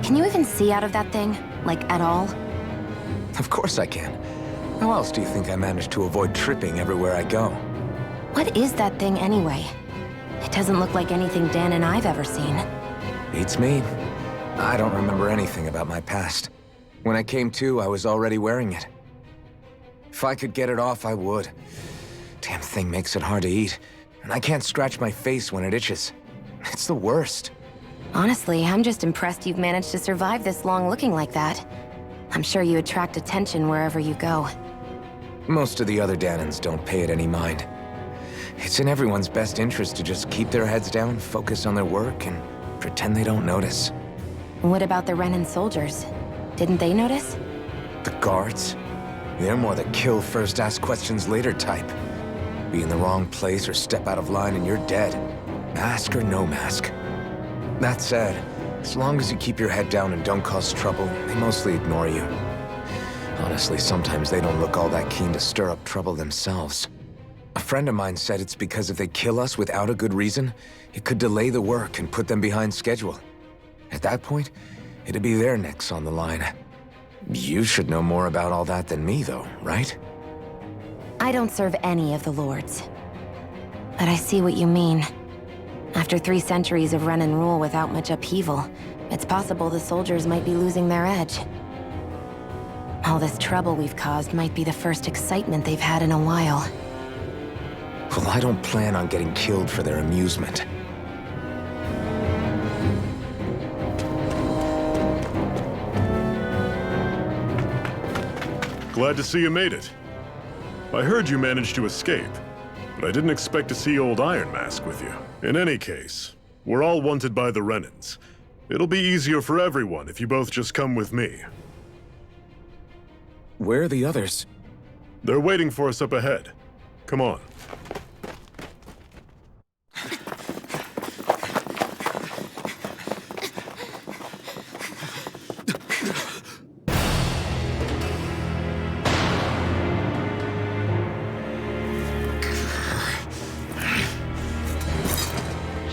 Can you even see out of that thing? Like, at all? Of course I can. How else do you think I managed to avoid tripping everywhere I go? What is that thing anyway? It doesn't look like anything Dan and I've ever seen. Beats me. I don't remember anything about my past. When I came to, I was already wearing it. If I could get it off, I would. Damn thing makes it hard to eat, and I can't scratch my face when it itches. It's the worst. Honestly, I'm just impressed you've managed to survive this long looking like that. I'm sure you attract attention wherever you go. Most of the other Danans don't pay it any mind. It's in everyone's best interest to just keep their heads down, focus on their work, and pretend they don't notice. What about the Renan soldiers? Didn't they notice? The guards? They're more the kill first, ask questions later type. Be in the wrong place or step out of line and you're dead. Mask or no mask. That said, as long as you keep your head down and don't cause trouble, they mostly ignore you. Honestly, sometimes they don't look all that keen to stir up trouble themselves. A friend of mine said it's because if they kill us without a good reason, it could delay the work and put them behind schedule. At that point, it'd be their necks on the line. You should know more about all that than me, though, right? I don't serve any of the lords. But I see what you mean. After 3 centuries of Renan rule without much upheaval, it's possible the soldiers might be losing their edge. All this trouble we've caused might be the first excitement they've had in a while. Well, I don't plan on getting killed for their amusement. Glad to see you made it. I heard you managed to escape, but I didn't expect to see old Iron Mask with you. In any case, we're all wanted by the Renans. It'll be easier for everyone if you both just come with me. Where are the others? They're waiting for us up ahead. Come on.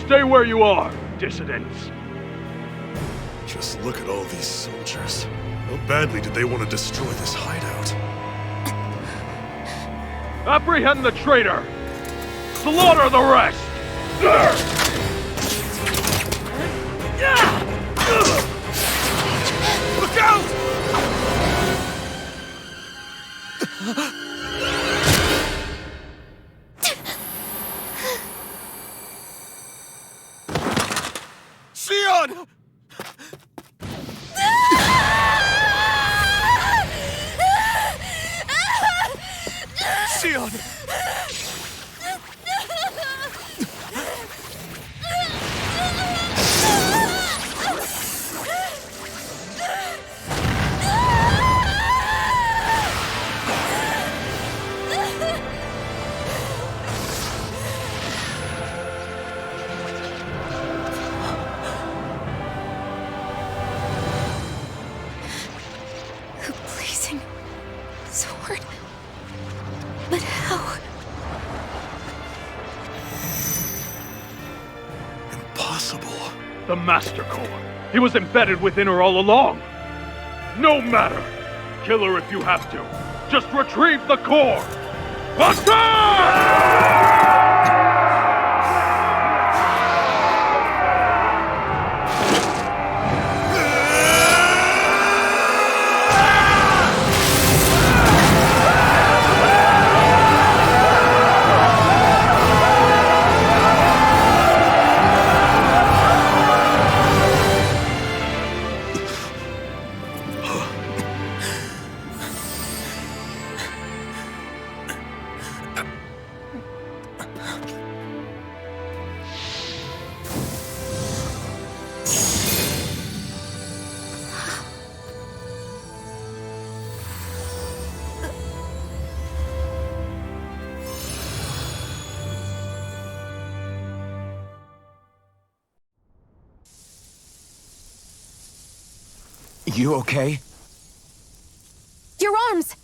Stay where you are, dissidents. Just look at all these soldiers. How badly did they want to destroy this hideout? Apprehend the traitor! Slaughter the rest! Look out! Sion! Sion! The blazing sword. But how? Impossible. The Master Core. He was embedded within her all along. No matter. Kill her if you have to. Just retrieve the core. Attack! You okay? Your arms!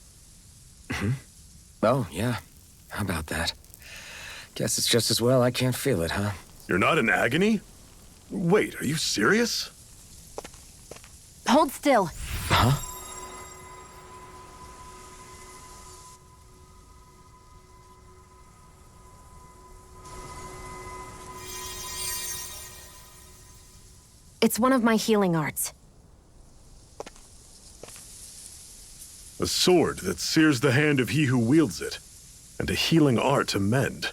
Oh, yeah. How about that? Guess it's just as well I can't feel it, huh? You're not in agony? Wait, are you serious? Hold still. Huh? It's one of my healing arts. A sword that sears the hand of he who wields it, and a healing art to mend.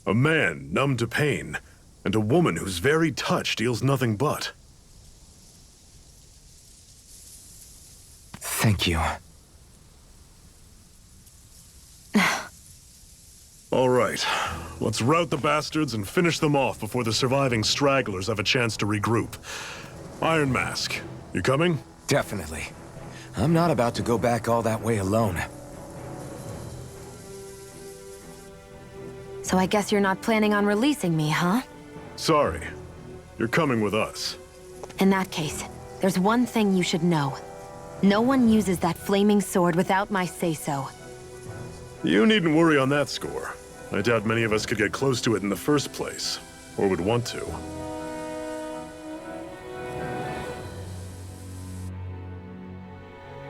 A man numb to pain, and a woman whose very touch deals nothing but. Thank you. All right, let's rout the bastards and finish them off before the surviving stragglers have a chance to regroup. Iron Mask, you coming? Definitely. I'm not about to go back all that way alone. So I guess you're not planning on releasing me, huh? Sorry, you're coming with us. In that case, there's one thing you should know. No one uses that flaming sword without my say-so. You needn't worry on that score. I doubt many of us could get close to it in the first place, or would want to.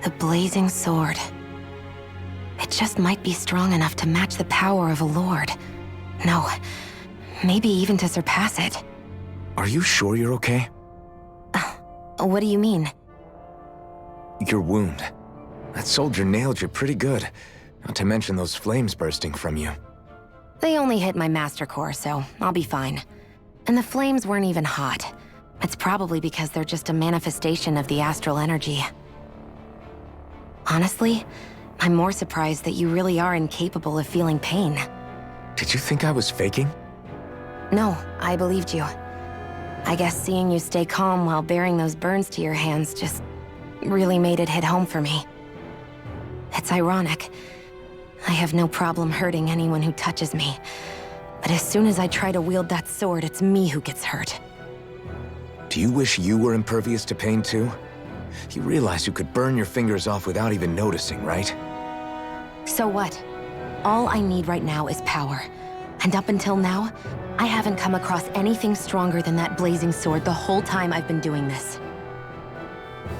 The blazing sword. It just might be strong enough to match the power of a lord. No, maybe even to surpass it. Are you sure you're okay? What do you mean? Your wound. That soldier nailed you pretty good. Not to mention those flames bursting from you. They only hit my master core, so I'll be fine. And the flames weren't even hot. It's probably because they're just a manifestation of the astral energy. Honestly, I'm more surprised that you really are incapable of feeling pain. Did you think I was faking? No, I believed you. I guess seeing you stay calm while bearing those burns to your hands just really made it hit home for me. It's ironic. I have no problem hurting anyone who touches me. But as soon as I try to wield that sword, it's me who gets hurt. Do you wish you were impervious to pain too? You realize you could burn your fingers off without even noticing, right? So what? All I need right now is power. And up until now, I haven't come across anything stronger than that blazing sword the whole time I've been doing this.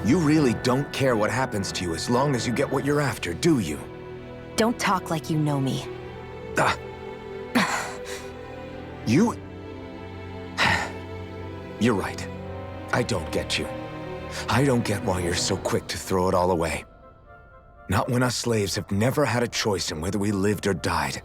You really don't care what happens to you as long as you get what you're after, do you? Don't talk like you know me. Ah. You... You're right. I don't get you. I don't get why you're so quick to throw it all away. Not when us slaves have never had a choice in whether we lived or died.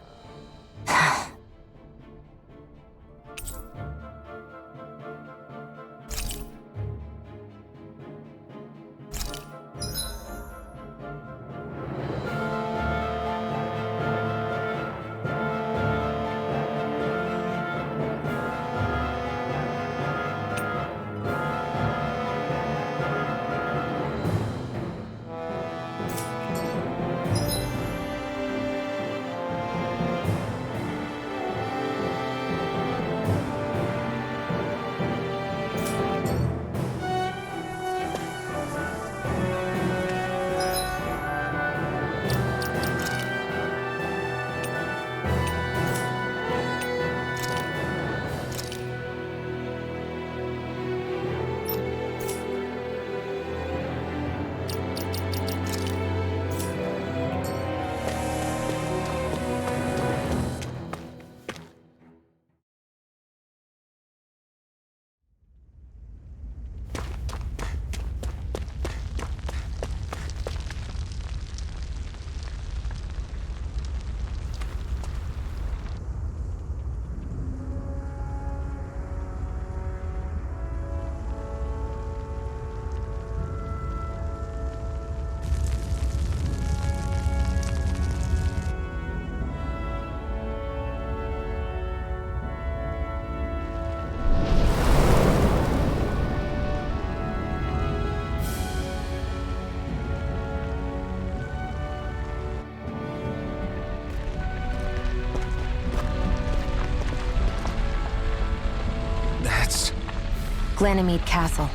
Ganymede Castle.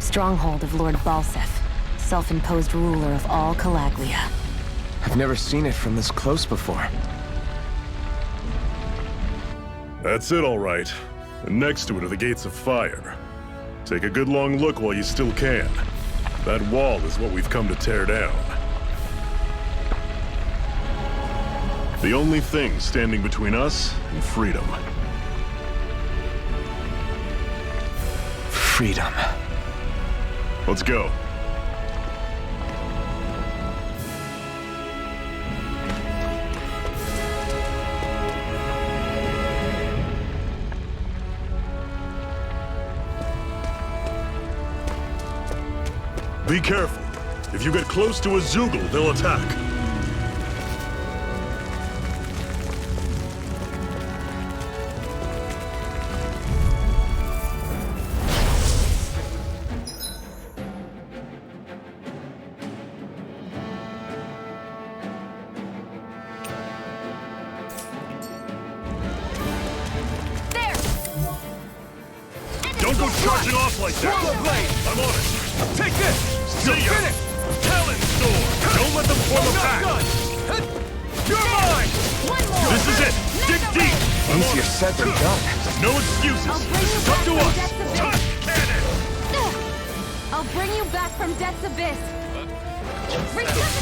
Stronghold of Lord Balseph, self-imposed ruler of all Calaglia. I've never seen it from this close before. That's it, all right. And next to it are the Gates of Fire. Take a good long look while you still can. That wall is what we've come to tear down. The only thing standing between us and freedom. Freedom. Let's go. Be careful. If you get close to a Zeugle, they'll attack. Don't go charging off like that! I'm on it! Take this! See ya! Talon Sword! Don't let them form a pack! You're mine! This is it! Dig deep! I'm on Easier it! said than done. No excuses! This is up to us! Tusk cannon! I'll bring you back from Death's Abyss. The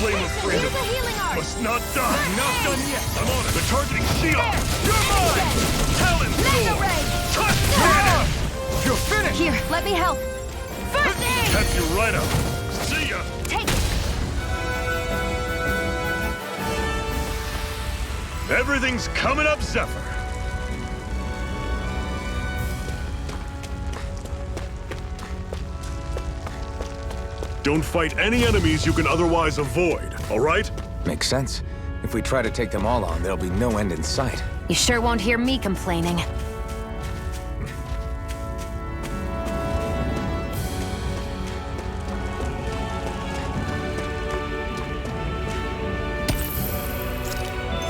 flame of freedom Use a healing art. must not die! Not done yet! I'm on it! They're targeting Shion! You're mine! Talon Mega Sword! Ray. Tusk cannon! You're finished! Here, let me help. First aid. Catch you right up! See ya! Take it. Everything's coming up, Zephyr! Don't fight any enemies you can otherwise avoid, all right? Makes sense. If we try to take them all on, there'll be no end in sight. You sure won't hear me complaining.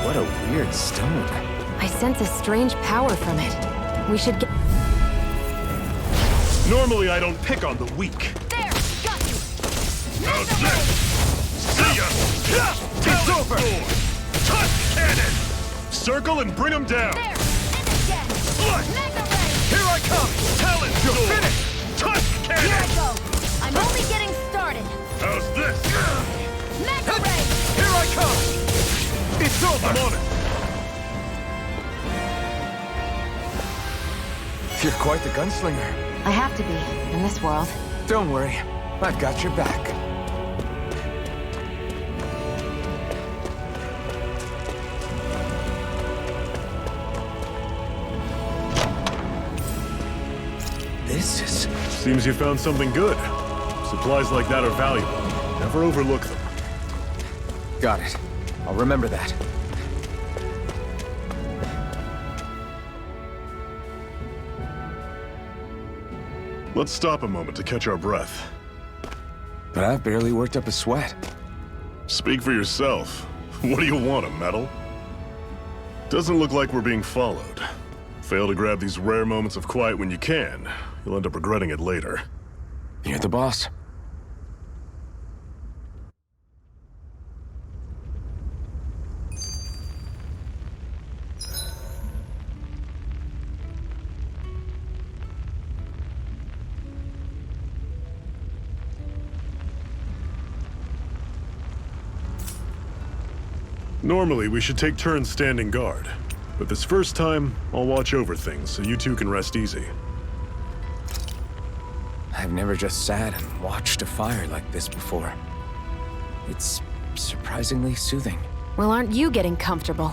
What a weird stone. I sense a strange power from it. We should get... Normally I don't pick on the weak. There! Got you! How's this? See ya! It's over! Tusk cannon! Circle and bring them down! There! And again! What? Mega Ray! Here I come! Talon You're Sword! finished! Tusk Here I cannon! go! I'm only getting started! How's this? Mega Ray! Here I come! It's over! I'm on it! You're quite the gunslinger. I have to be, in this world. Don't worry, I've got your back. This is... Seems you found something good. Supplies like that are valuable. Never overlook them. Got it. I'll remember that. Let's stop a moment to catch our breath. But I've barely worked up a sweat. Speak for yourself. What do you want, a medal? Doesn't look like we're being followed. Fail to grab these rare moments of quiet when you can. You'll end up regretting it later. You're the boss. Normally, we should take turns standing guard. But this first time, I'll watch over things so you two can rest easy. I've never just sat and watched a fire like this before. It's surprisingly soothing. Well, aren't you getting comfortable?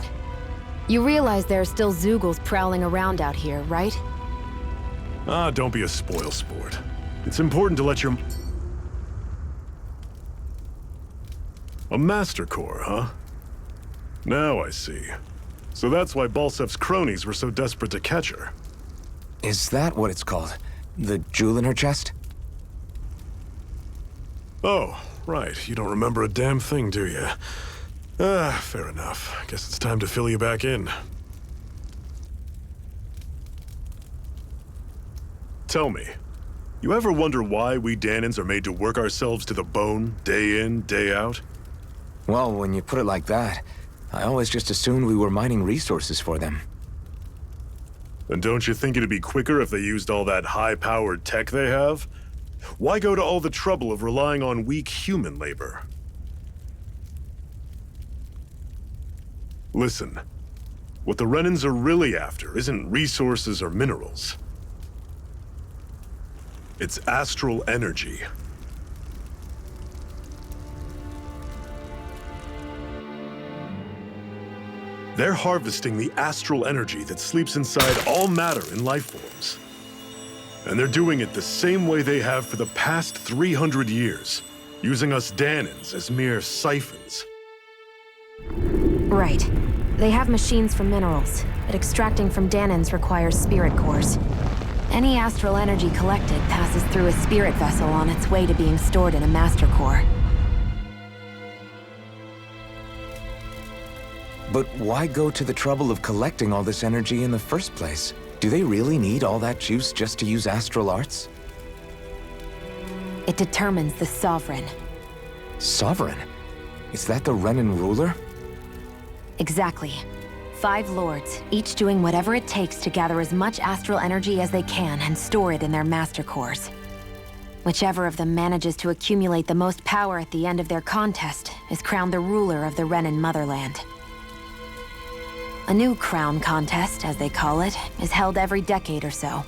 You realize there are still Zeugles prowling around out here, right? Ah, don't be a spoil sport. It's important to let your... A Master Core, huh? Now I see. So that's why Balsef's cronies were so desperate to catch her. Is that what it's called? The jewel in her chest? Oh, right. You don't remember a damn thing, do you? Ah, fair enough. Guess it's time to fill you back in. Tell me, You ever wonder why we Dahnans are made to work ourselves to the bone, day in, day out? Well, when you put it like that, I always just assumed we were mining resources for them. And don't you think it'd be quicker if they used all that high-powered tech they have? Why go to all the trouble of relying on weak human labor? Listen, what the Renans are really after isn't resources or minerals. It's astral energy. They're harvesting the astral energy that sleeps inside all matter in life forms. And they're doing it the same way they have for the past 300 years, using us Dahnans as mere siphons. Right. They have machines for minerals, but extracting from Dahnans requires spirit cores. Any astral energy collected passes through a spirit vessel on its way to being stored in a master core. But why go to the trouble of collecting all this energy in the first place? Do they really need all that juice just to use astral arts? It determines the Sovereign. Sovereign? Is that the Renan ruler? Exactly. 5 lords, each doing whatever it takes to gather as much astral energy as they can and store it in their master cores. Whichever of them manages to accumulate the most power at the end of their contest is crowned the ruler of the Renan motherland. A new crown contest, as they call it, is held every decade or so.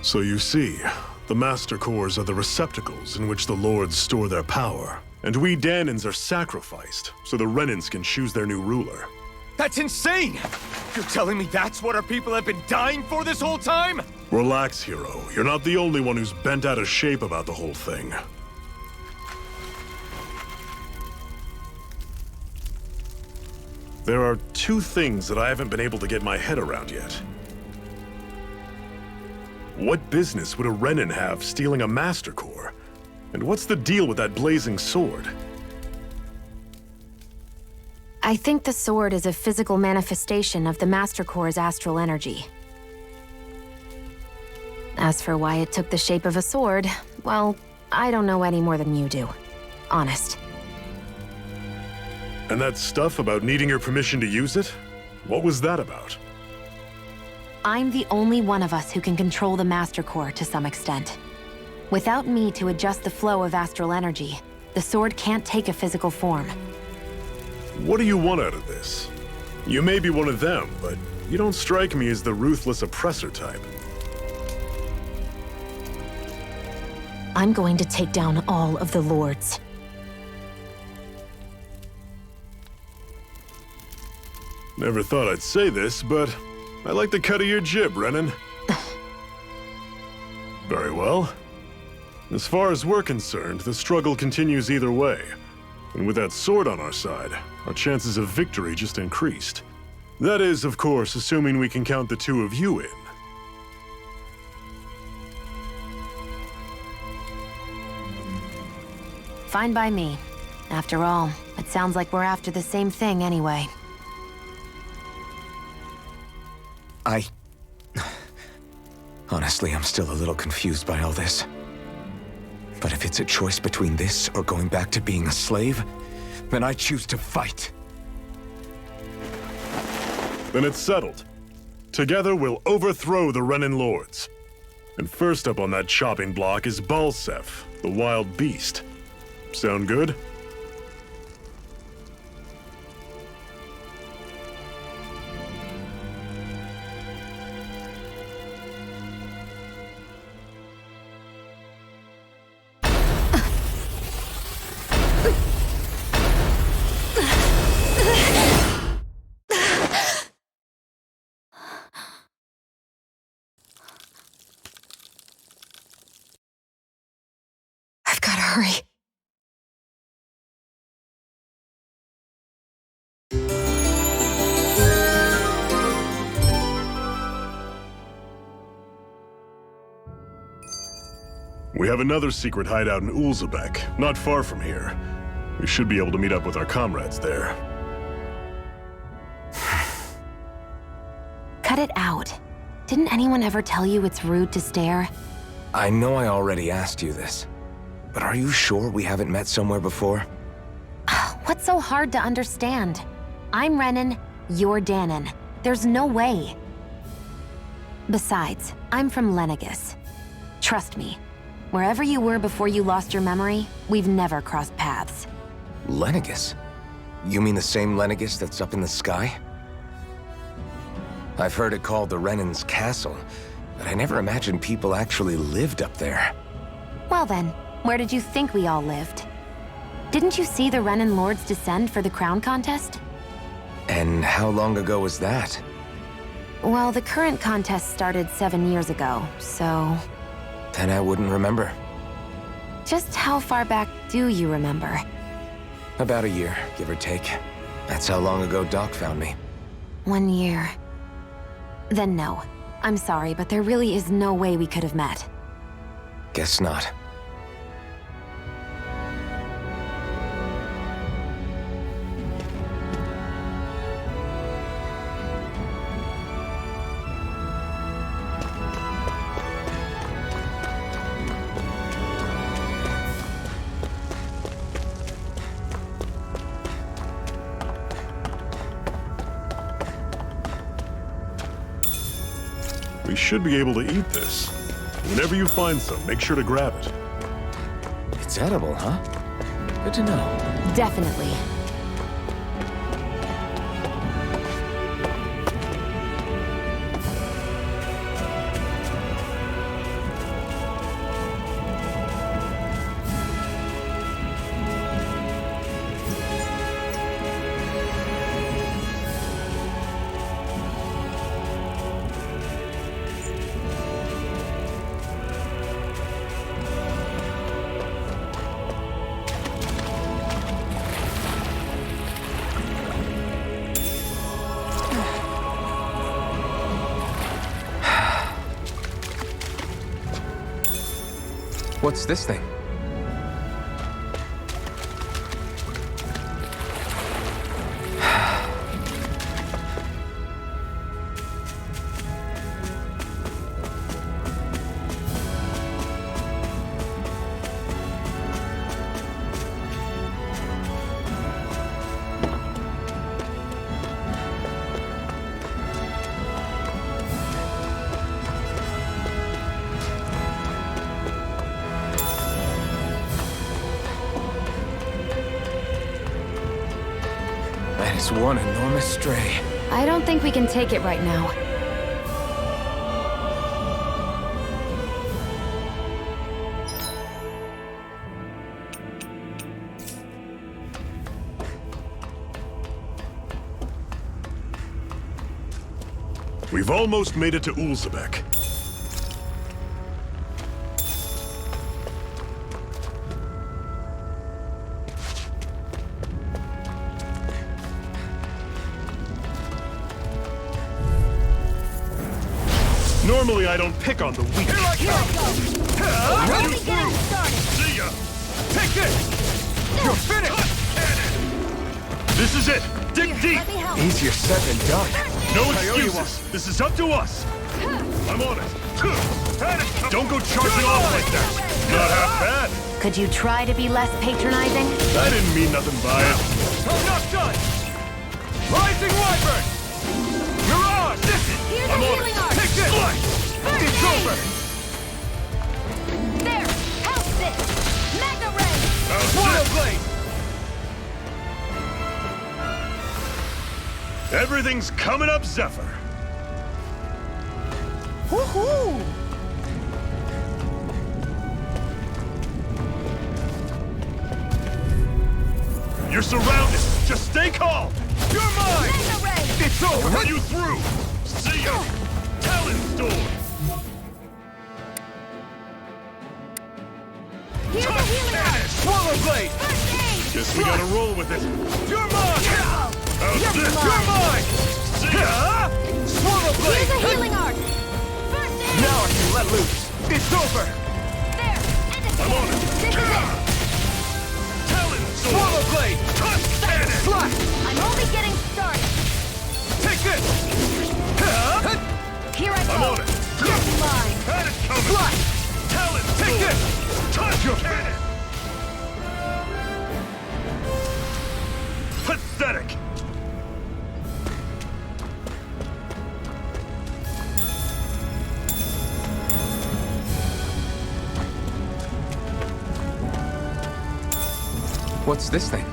So you see, the Master Cores are the receptacles in which the Lords store their power. And we Dahnans are sacrificed, so the Renans can choose their new ruler. That's insane! You're telling me that's what our people have been dying for this whole time? Relax, hero. You're not the only one who's bent out of shape about the whole thing. There are 2 things that I haven't been able to get my head around yet. What business would a Renan have stealing a Master Core? And what's the deal with that blazing sword? I think the sword is a physical manifestation of the Master Core's astral energy. As for why it took the shape of a sword, well, I don't know any more than you do. Honest. And that stuff about needing your permission to use it? What was that about? I'm the only one of us who can control the Master Core to some extent. Without me to adjust the flow of astral energy, the sword can't take a physical form. What do you want out of this? You may be one of them, but you don't strike me as the ruthless oppressor type. I'm going to take down all of the lords. Never thought I'd say this, but I like the cut of your jib, Renan. Very well. As far as we're concerned, the struggle continues either way. And with that sword on our side, our chances of victory just increased. That is, of course, assuming we can count the 2 of you in. Fine by me. After all, it sounds like we're after the same thing anyway. Honestly, I'm still a little confused by all this. But if it's a choice between this or going back to being a slave, then I choose to fight. Then it's settled. Together, we'll overthrow the Renan Lords. And first up on that chopping block is Balseph, the wild beast. Sound good? I've gotta hurry. We have another secret hideout in Ulzebek, not far from here. We should be able to meet up with our comrades there. Cut it out. Didn't anyone ever tell you it's rude to stare? I know I already asked you this, but are you sure we haven't met somewhere before? What's so hard to understand? I'm Renan, you're Danon. There's no way. Besides, I'm from Lenegis. Trust me, wherever you were before you lost your memory, we've never crossed paths. Lenegis? You mean the same Lenegis that's up in the sky? I've heard it called the Renan's Castle, but I never imagined people actually lived up there. Well then, where did you think we all lived? Didn't you see the Renan Lords descend for the crown contest? And how long ago was that? Well, the current contest started 7 years ago, so... Then I wouldn't remember. Just how far back do you remember? About a year, give or take. That's how long ago Doc found me. 1 year. Then no. I'm sorry, but there really is no way we could have met. Guess not. We should be able to eat this. Whenever you find some, make sure to grab it. It's edible, huh? Good to know. Definitely. What's this thing? That is one enormous stray. I don't think we can take it right now. We've almost made it to Ulzebek. Normally I don't pick on the weak. Here I come! Are you through? See ya! Take this! You're finished! This is it! Dig deep! Easier said than done. No excuses! This is up to us! I'm on it! Don't go charging off like that! Not half bad! Could you try to be less patronizing? I didn't mean nothing by it. I'm not done! Rising Wyvern! Mirage! Here's I'm a on healing it! art! Take this! First It's aid! over! There! Help this! Mega Ray! Swallow Blade! Everything's coming up, Zephyr! Woohoo! You're surrounded! Just stay calm! You're mine! Mega Ray! It's over! Run you through! See ya! Talon Storm! Here's a healing art! Swallow Blade! First aid! Guess we gotta roll with it. You're mine! How's this? You're mine! See ya! Swallow Blade! Here's a healing art! First aid! Now I can let loose! It's over! There! End it! I'm on it! This is it! Talon Storm! Swallow Blade! Tusk Cannon! Slash! I'm only getting started! Take this! Here I I'm go! on it! You're mine! Had it coming! Slash! Talon What's this thing?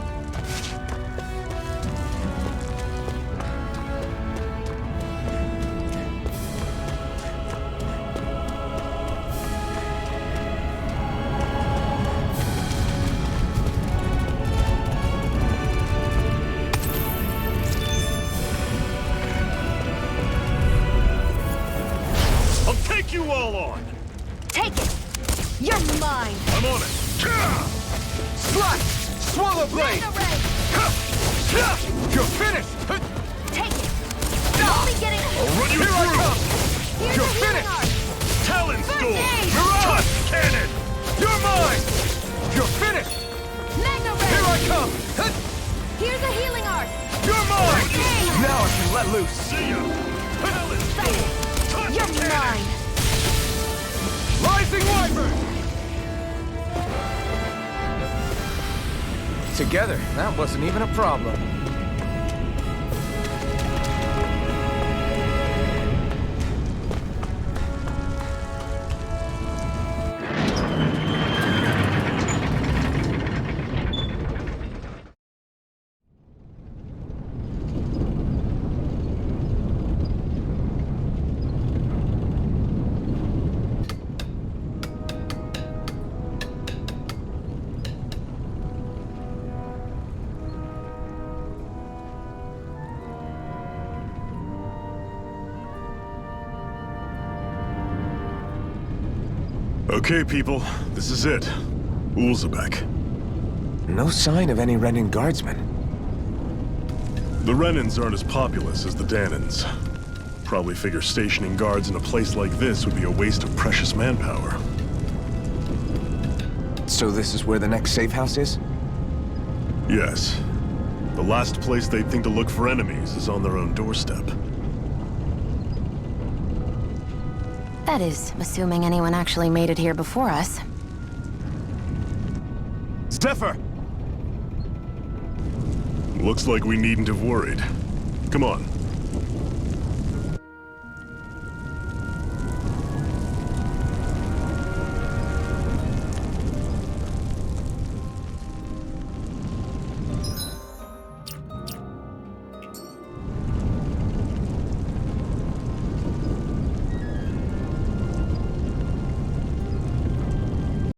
I'll take you all on! Take it! You're mine! I'm on it! Slash! Swallow blade! Mega ray! You're finished! Take it! You're only getting... I'll run you Here I through! come! Here's You're a healing finished! art! Talon Storm! aid! Touch Cannon! You're mine! You're finished! Mega ray! Here I come! Here's a healing art! You're mine! Aid! Now I can let loose! See ya! Talon Fight Storm! it! Touch You're Cannon! mine! Rising Wyvern! Together, that wasn't even a problem. Okay, people, this is it. Ulzebek. No sign of any Renan guardsmen. The Renans aren't as populous as the Danans. Probably figure stationing guards in a place like this would be a waste of precious manpower. So this is where the next safe house is? Yes. The last place they'd think to look for enemies is on their own doorstep. That is, assuming anyone actually made it here before us. Zephyr! Looks like we needn't have worried. Come on,